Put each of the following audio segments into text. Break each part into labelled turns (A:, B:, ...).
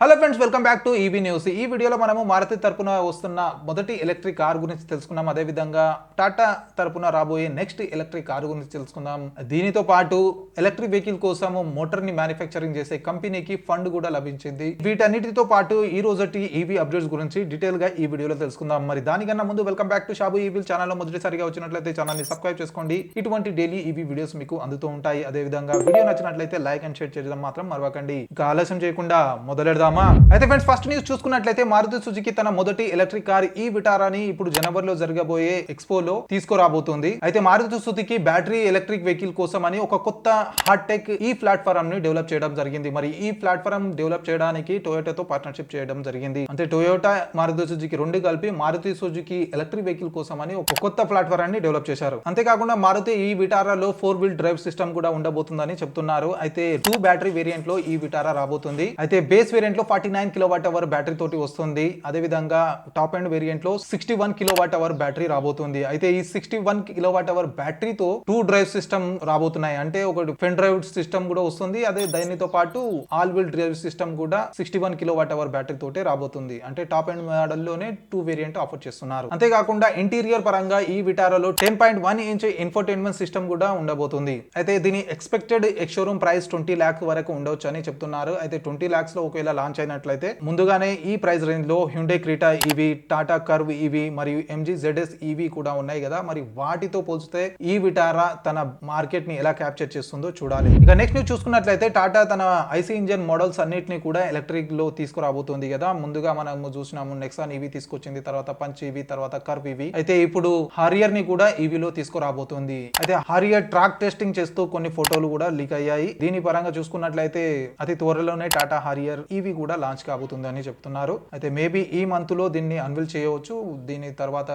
A: Hello friends, welcome back to EV news. ఈ వీడియోలో మనము మారుతి తరపున వస్తున్న మొదటి ఎలక్ట్రిక్ కార్ గురించి తెలుసుకున్నాం. అదేవిధంగా టాటా తరపున రాబోయే నెక్స్ట్ ఎలక్ట్రిక్ కార్ గురించి తెలుసుకుందాం. దీనితో పాటు ఎలక్ట్రిక్ వెహికల్ కోసము మోటార్ ని మ్యానుఫ్యాక్చరింగ్ చేసే కంపెనీకి ఫండ్ కూడా లభించింది. వీటన్నిటితో పాటు ఈ రోజటి ఈవీ అప్డేట్స్ గురించి డీటెయిల్ గా ఈ వీడియోలో తెలుసుకుందాం. మరి దానికన్నా ముందు welcome back to Shabu EV channel లో మొదటిసారిగా వచ్చినట్లయితే ఛానల్ ని సబ్స్క్రైబ్ చేసుకోండి. ఇటువంటి డైలీ ఈవీ వీడియోస్ మీకు అందుతూ ఉంటాయి. అదేవిధంగా వీడియో నచ్చినట్లయితే లైక్ అండ్ షేర్ చేయడం మాత్రం మరవకండి. ఇక ఆలస్యం చేయకుండా మొదలెడదాం. అయితే ఫ్రెండ్స్, ఫస్ట్ న్యూస్ చూసుకున్నట్లయితే మారుతి సుజుకి తన మొదటి ఎలక్ట్రిక్ కార్ ఈ విటారాని ఇప్పుడు జనవరిలో జరగబోయే ఎక్స్పోలో తీసుకురాబోతుంది. అయితే Maruti Suzuki battery electric vehicle కోసం అని ఒక కొత్త హార్ట్ టెక్ ఈ ప్లాట్ఫామ్ ని డెవలప్ చేయడం జరిగింది. మరి ఈ ప్లాట్ఫామ్ డెవలప్ చేయడానికి టొయోటాతో పార్ట్నర్షిప్ చేయడం జరిగింది. అంటే టొయోటా మారుతి సుజుకి రెండు కలిపి మారుతి సుజుకి ఎలక్ట్రిక్ వెహికల్ కోసం అని ఒక కొత్త ప్లాట్ఫామ్ ని డెవలప్ చేశారు. అంతేకాకుండా మారుతి ఈ విటారాలో 4 వీల్ డ్రైవ్ సిస్టమ్ కూడా ఉండబోతుందని చెప్తున్నారు. అయితే 2 బ్యాటరీ వేరియంట్ లో ఈ విటారా రాబోతుంది. అయితే బేస్ వేరియంట్ లో 49 కిలోవాట్ అవర్ బ్యాటరీ తోటి వస్తుంది. అదే విధంగా టాప్ ఎండ్ వేరియంట్ లో 61 కిలోవాట్ అవర్ బ్యాటరీ రాబోతుంది. అయితే ఈ 61 కిలోవాట్ అవర్ బ్యాటరీతో 2 డ్రైవ్ సిస్టమ్ రాబోతున్నాయి. అంటే ఒక పెన్ డ్రైవ్ సిస్టమ్ కూడా వస్తుంది. అదే దానితో పాటు ఆల్ వీల్ డ్రైవ్ సిస్టమ్ కూడా 61 కిలోవాట్ అవర్ బ్యాటరీ తోటే రాబోతుంది. అంటే టాప్ ఎండ్ మోడల్ లోనే 2 వేరియంట్ ఆఫర్ చేస్తున్నారు. అంతేకాకుండా ఇంటీరియర్ పరంగా ఈ విటారాలో 10.1 ఇంచ్ ఇన్ఫోటైన్మెంట్ సిస్టమ్ కూడా ఉండబోతుంది. అయితే దీని ఎక్స్పెక్టెడ్ ఎక్స్షోరూమ్ ప్రైస్ 20 లాక్స్ వరకు ఉండొచ్చు అని చెప్తున్నారు. అయితే 20 లాక్స్ లో ఒకవేళ లాంచ్ అయినట్లయితే ముందుగానే ఈ ప్రైస్ రేంజ్ లో Hyundai Creta EV, Tata curve EV మరియు ఎంజీ ZS ఈవీ కూడా ఉన్నాయి కదా. మరి వాటితో పోల్చితే ఈ విటారా తన మార్కెట్ ని ఎలా క్యాప్చర్ చేస్తుందో చూడాలి. ఇక నెక్స్ట్ న్యూస్ చూసుకున్నట్లయితే టాటా తన ఐసీ ఇంజన్ మోడల్స్ అన్నిటిని కూడా ఎలక్ట్రిక్ లో తీసుకురాబోతుంది కదా. ముందుగా మనము చూసినాము నెక్సాన్ ఈవీ తీసుకొచ్చింది, తర్వాత పంచ్ ఈవీ, తర్వాత కర్వ్ ఈవీ. అయితే ఇప్పుడు హారియర్ ని కూడా ఈవీలో తీసుకురాబోతుంది. అయితే హారియర్ ట్రాక్ టెస్టింగ్ చేస్తూ కొన్ని ఫోటోలు కూడా లీక్ అయ్యాయి. దీని పరంగా చూసుకున్నట్లయితే అతి త్వరలోనే టాటా హారియర్ ఈవీ కూడా లాంచ్ కాబోతుంది అని చెప్తున్నారు. అయితే మేబీ ఈ మంత్ లో దీన్ని అన్వీల్ చేయవచ్చు. దీని తర్వాత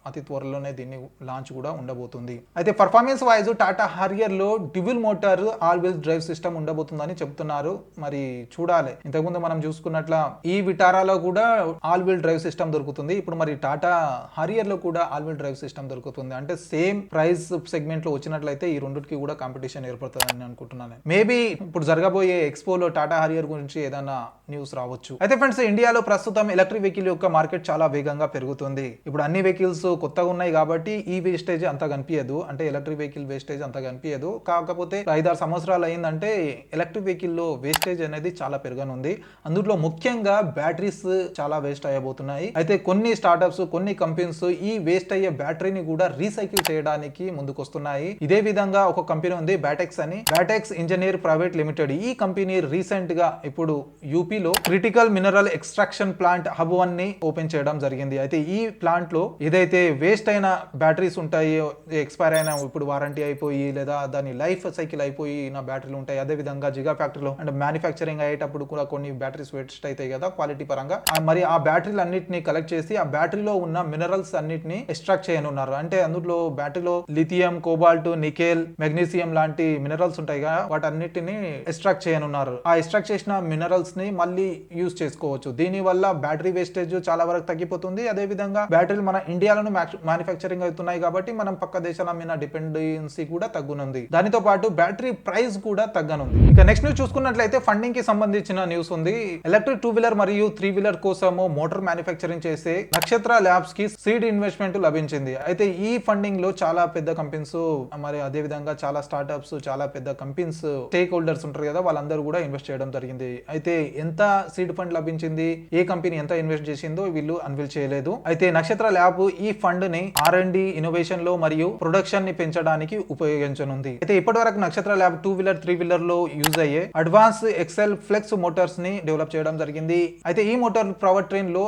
A: అతి త్వరలోనే దీన్ని లాంచ్ కూడా ఉండబోతుంది. అయితే పర్ఫార్మెన్స్ వైజ్ టాటా హారియర్ లో dual motor all wheel drive system ఉండబోతుందని చెప్తున్నారు. మరి చూడాలి. ఇంతకుముందు మనం చూసుకున్నట్ల ఈ విటారాలో కూడా ఆల్ వీల్ డ్రైవ్ సిస్టమ్ దొరుకుతుంది. ఇప్పుడు మరి టాటా హారియర్ లో కూడా ఆల్ వీల్ డ్రైవ్ సిస్టమ్ దొరుకుతుంది. అంటే సేమ్ ప్రైస్ సెగ్మెంట్ లో వచ్చినట్లయితే ఈ రెండింటికి కూడా కాంపిటీషన్ ఏర్పడుతుందని అనుకుంటున్నాను. మేబీ ఇప్పుడు జరగబోయే ఎక్స్పోలో టాటా హారియర్ గురించి ఏదైనా న్యూస్ రావచ్చు. అయితే ఫ్రెండ్స్, ఇండియాలో ప్రస్తుతం ఎలక్ట్రిక్ వెహికల్ యొక్క మార్కెట్ చాలా వేగంగా పెరుగుతుంది. ఇప్పుడు అన్ని వెహికల్స్ కొత్తగా ఉన్నాయి కాబట్టి ఈ వేస్టేజ్ అంత కనిపించదు. అంటే ఎలక్ట్రిక్ వెహికల్ వేస్టేజ్ అంత కనిపించదు. కాకపోతే 5-6 సంవత్సరాలు అయిందంటే ఎలక్ట్రిక్ వెహికల్ లో వేస్టేజ్ అనేది చాలా పెరగనుంది. అందులో ముఖ్యంగా బ్యాటరీస్ చాలా వేస్ట్ అయ్యబోతున్నాయి. అయితే కొన్ని స్టార్టప్స్, కొన్ని కంపెనీస్ ఈ వేస్ట్ అయ్యే బ్యాటరీని కూడా రీసైకిల్ చేయడానికి ముందుకొస్తున్నాయి. ఇదే విధంగా ఒక కంపెనీ ఉంది బ్యాటెక్స్ అని, బ్యాటెక్స్ ఇంజనీర్ ప్రైవేట్ లిమిటెడ్. ఈ కంపెనీ రీసెంట్ గా ఇప్పుడు యూపీలో critical mineral extraction plant hub 1 ని ఓపెన్ చేయడం జరిగింది. అయితే ఈ ప్లాంట్ లో ఏదైతే వేస్ట్ అయిన బ్యాటరీస్ ఉంటాయి, ఎక్స్పైర్ అయిన, ఇప్పుడు వారంటీ అయిపోయి లేదా దాని లైఫ్ సైకిల్ అయిపోయి నా బ్యాటరీలు ఉంటాయి. అదే విధంగా జిగా ఫ్యాక్టరీలో అంటే మ్యానుఫ్యాక్చరింగ్ అయ్యేటప్పుడు కూడా కొన్ని బ్యాటరీస్ వేస్ట్ అవుతాయి కదా క్వాలిటీ పరంగా. మరి ఆ బ్యాటరీలు అన్నిటిని కలెక్ట్ చేసి ఆ బ్యాటరీలో ఉన్న మినరల్స్ అన్నిటిని ఎక్స్ట్రాక్ట్ చేయనున్నారు. అంటే అందులో బ్యాటరీలో లిథియం, కోబాల్ట్, నికెల్, మెగ్నీషియం లాంటి మినరల్స్ ఉంటాయి కదా, వాటన్నిటిని ఎక్స్ట్రాక్ట్ చేయనున్నారు. ఆ ఎక్స్ట్రాక్ట్ చేసిన మినరల్స్ ని మళ్ళీ యూజ్ చేసుకోవచ్చు. దీని వల్ల బ్యాటరీ వేస్టేజ్ చాలా వరకు తగ్గిపోతుంది. అదే విధంగా బ్యాటరీలు మన ఇండియాలోనే మ్యానుఫ్యాక్చరింగ్ అవుతున్నాయి కాబట్టి మనం పక్క దేశాల మీద డిపెండెన్సీ కూడా తగ్గునుంది. దానితో పాటు బ్యాటరీ ప్రైస్ కూడా తగ్గనుంది. ఇక నెక్స్ట్ న్యూస్ చూసుకున్నట్లయితే ఫండింగ్ కి సంబంధించిన న్యూస్ ఉంది. ఎలక్ట్రిక్ 2 వీలర్ మరియు 3 వీలర్ కోసము మోటార్ మ్యానుఫ్యాక్చరింగ్ చేసే నక్షత్ర ల్యాబ్స్ కి సీడ్ ఇన్వెస్ట్మెంట్ లభించింది. అయితే ఈ ఫండింగ్ లో చాలా పెద్ద కంపెనీస్, మరి అదే విధంగా చాలా స్టార్ట్అప్స్, చాలా పెద్ద కంపెనీస్ స్టేక్ హోల్డర్స్ ఉంటారు కదా, వాళ్ళందరూ కూడా ఇన్వెస్ట్ చేయడం జరిగింది. అయితే ఎంత సీడ్ ఫండ్ లభించింది, ఏ కంపెనీ ఎంత ఇన్వెస్ట్ చేసిందో వీళ్ళు అన్వీల్ చేయలేదు. అయితే నక్షత్ర ల్యాబ్ ఈ ఫండ్ ని R&D ఇన్నోవేషన్ లో మరియు ప్రొడక్షన్ ని పెంచడానికి ఉపయోగించనుంది. అయితే ఇప్పటి వరకు నక్షత్ర ల్యాబ్ 2 వీలర్ 3 వీలర్ లో యూజ్ అయ్యే అడ్వాన్స్ ఎక్సెల్ ఫ్లెక్స్ మోటార్స్ ని డెవలప్ చేయడం జరిగింది. అయితే ఈ మోటార్ పవర్ ట్రైన్ లో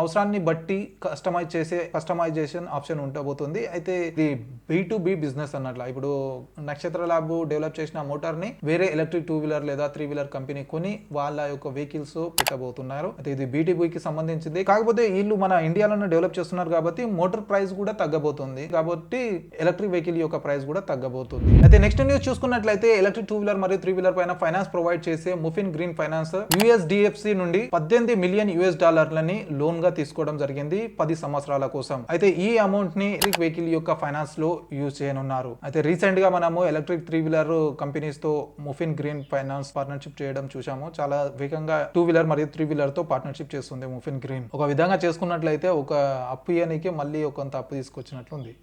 A: అవసరాన్ని బట్టి కస్టమైజేషన్ ఆప్షన్ ఉండబోతుంది. అయితే ఇది B2B బిజినెస్ అన్నట్ల. ఇప్పుడు నక్షత్ర ల్యాబ్ డెవలప్ చేసిన మోటార్ ని వేరే ఎలక్ట్రిక్ 2 వీలర్ లేదా 3 వీలర్ కంపెనీ కొని వాళ్ళ యొక్క వెహికల్స్ పెట్టబోతున్నారు. అయితే ఇది B2B కి సంబంధించింది. కాకపోతే వీళ్ళు మన ఇండియాలోనే డెవలప్ చేస్తున్నారు కాబట్టి మోటార్ ప్రైస్ కూడా తగ్గబోతుంది కాబట్టి ఎలక్ట్రిక్ వెహికల్ యొక్క ప్రైస్ కూడా తగ్గబోతుంది. అయితే నెక్స్ట్ న్యూస్ చూసుకున్నట్లయితే ఎలక్ట్రిక్ 2-వీలర్ మరియు 3-వీలర్ పైన ఫైనాన్స్ ప్రొవైడ్ చేసే ముఫిన్ గ్రీన్ ఫైనాన్స్ USDFC నుండి $18 మిలియన్ లోన్ గా తీసుకోవడం జరిగింది 10 సంవత్సరాల కోసం. అయితే ఈ అమౌంట్ ని ఎలక్ట్రిక్ వెహికల్ యొక్క ఫైనాన్స్ లో యూజ్ చేయనున్నారు. అయితే రీసెంట్ గా మనము ఎలక్ట్రిక్ 3-వీలర్ కంపెనీస్ తో ముఫిన్ గ్రీన్ ఫైనాన్స్ పార్ట్నర్షిప్ చేయడం చూసాము. చాలా వేగంగా 2-వీలర్ మరియు 3-వీలర్ తో పార్ట్నర్షిప్ చేస్తుంది ముఫిన్ గ్రీన్. ఒక విధంగా చేసుకున్నట్లయితే ఒక అప్పు ఇయనికి మళ్ళీ కొంత అప్పు తీసుకొచ్చినట్లుంది.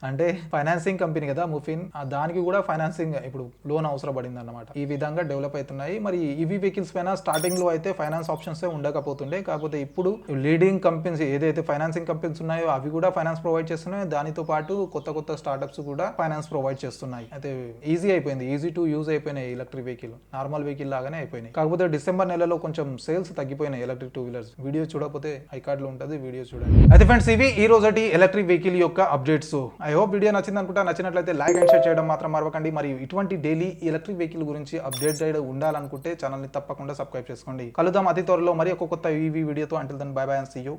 A: అంటే ఫైనాన్సింగ్ కంపెనీ కదా ముఫిన్, దానికి కూడా ఫైనాన్సింగ్ ఇప్పుడు లోన్ అవసరం పడింది అన్నమాట. ఈ విధంగా డెవలప్ అవుతున్నాయి. మరి ఈవీ వెహికల్స్ పైన స్టార్టింగ్ లో అయితే ఫైనాన్స్ ఆప్షన్స్ ఉండకపోతుండే, కాకపోతే ఇప్పుడు లీడింగ్ కంపెనీస్ ఏదైతే ఫైనాన్సింగ్ కంపెనీస్ ఉన్నాయో అవి కూడా ఫైనాన్స్ ప్రొవైడ్ చేస్తున్నాయి. దానితో పాటు కొత్త స్టార్ట్అప్స్ కూడా ఫైనాన్స్ ప్రొవైడ్ చేస్తున్నాయి. అయితే ఈజీ అయిపోయింది, ఈజీ టు యూజ్ అయిపోయినాయి ఎలక్ట్రిక్ వెహికల్, నార్మల్ వెహికల్ లాగానే అయిపోయినాయి. కాకపోతే డిసెంబర్ నెలలో కొంచెం సేల్స్ తగ్గిపోయినాయి ఎలక్ట్రిక్ 2-వీలర్స్. వీడియో చూడకపోతే ఐకార్డ్ లో ఉంటుంది, వీడియో చూడండి. అయితే ఫ్రెండ్స్ ఇవి ఈ రోజటి ఎలక్ట్రిక్ వెహికల్ యొక్క అప్డేట్స్. ఐ హోప్ వీడియో నచ్చింది అనుకుంటా. నచ్చినట్లయితే లైక్ అండ్ షేర్ చేయడం మాత్రం మరవకండి. మరియు ఇటువంటి డైలీ ఎలక్ట్రిక్ వెహికల్ గురించి అప్డేట్ ఉండాలనుకుంటే ఛానల్ ని తప్పకుండా సబ్స్క్రైబ్ చేసుకోండి. కలుద్దాం అతి త్వరలో మరి ఒక కొత్త ఈవీ వీడియోతో. Until then bye bye and see you.